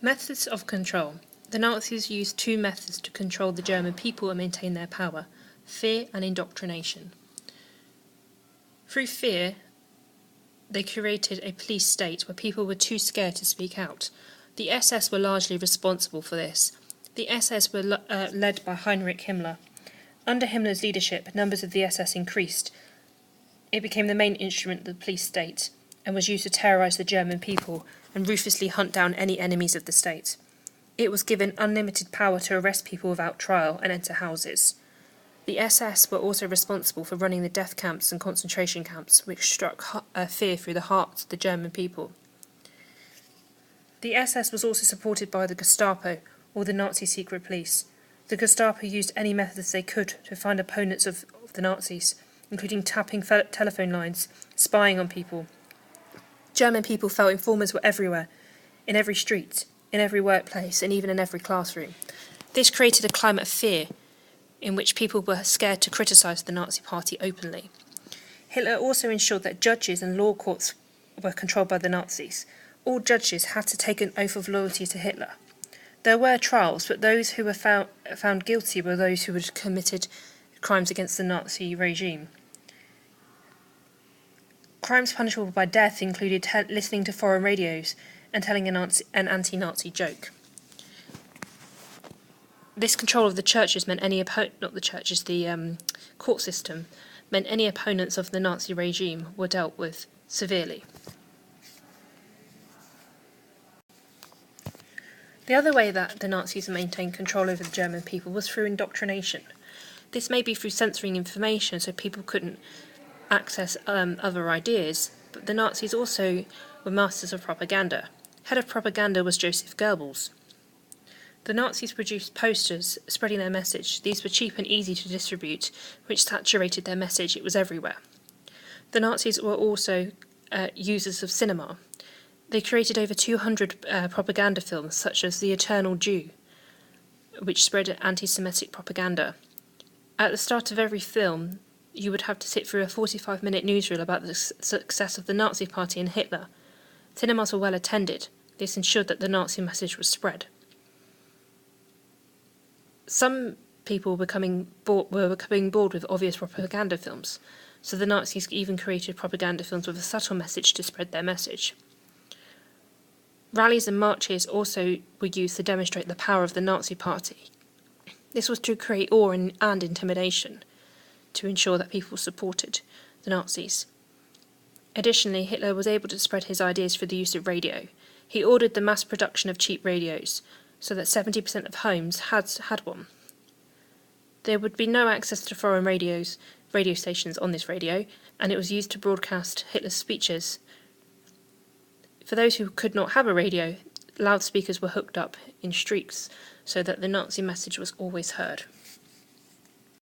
Methods of control. The Nazis used two methods to control the German people and maintain their power: fear and indoctrination. Through fear, they created a police state where people were too scared to speak out. The SS were largely responsible for this. The SS were led by Heinrich Himmler. Under Himmler's leadership, numbers of the SS increased. It became the main instrument of the police state and was used to terrorise the German people and ruthlessly hunt down any enemies of the state. It was given unlimited power to arrest people without trial and enter houses. The SS were also responsible for running the death camps and concentration camps, which struck fear through the hearts of the German people. The SS was also supported by the Gestapo, or the Nazi secret police. The Gestapo used any methods they could to find opponents of the Nazis, including tapping telephone lines, spying on people. German people felt informers were everywhere, in every street, in every workplace, and even in every classroom. This created a climate of fear, in which people were scared to criticise the Nazi Party openly. Hitler also ensured that judges and law courts were controlled by the Nazis. All judges had to take an oath of loyalty to Hitler. There were trials, but those who were found guilty were those who had committed crimes against the Nazi regime. Crimes punishable by death included listening to foreign radios and telling an anti-Nazi joke. This control of the churches meant the court system, meant any opponents of the Nazi regime were dealt with severely. The other way that the Nazis maintained control over the German people was through indoctrination. This may be through censoring information so people couldn't access other ideas, but the Nazis also were masters of propaganda. Head of propaganda was Joseph Goebbels. The Nazis produced posters spreading their message. These were cheap and easy to distribute, which saturated their message. It was everywhere. The Nazis were also users of cinema. They created over 200 propaganda films, such as The Eternal Jew, which spread anti-Semitic propaganda. At the start of every film, you would have to sit through a 45-minute newsreel about the success of the Nazi Party and Hitler. Cinemas were well attended. This ensured that the Nazi message was spread. Some people were becoming bored with obvious propaganda films, so the Nazis even created propaganda films with a subtle message to spread their message. Rallies and marches also were used to demonstrate the power of the Nazi Party. This was to create awe and intimidation, to ensure that people supported the Nazis. Additionally, Hitler was able to spread his ideas through the use of radio. He ordered the mass production of cheap radios, so that 70% of homes had one. There would be no access to foreign radio stations on this radio, and it was used to broadcast Hitler's speeches. For those who could not have a radio, loudspeakers were hooked up in streets so that the Nazi message was always heard.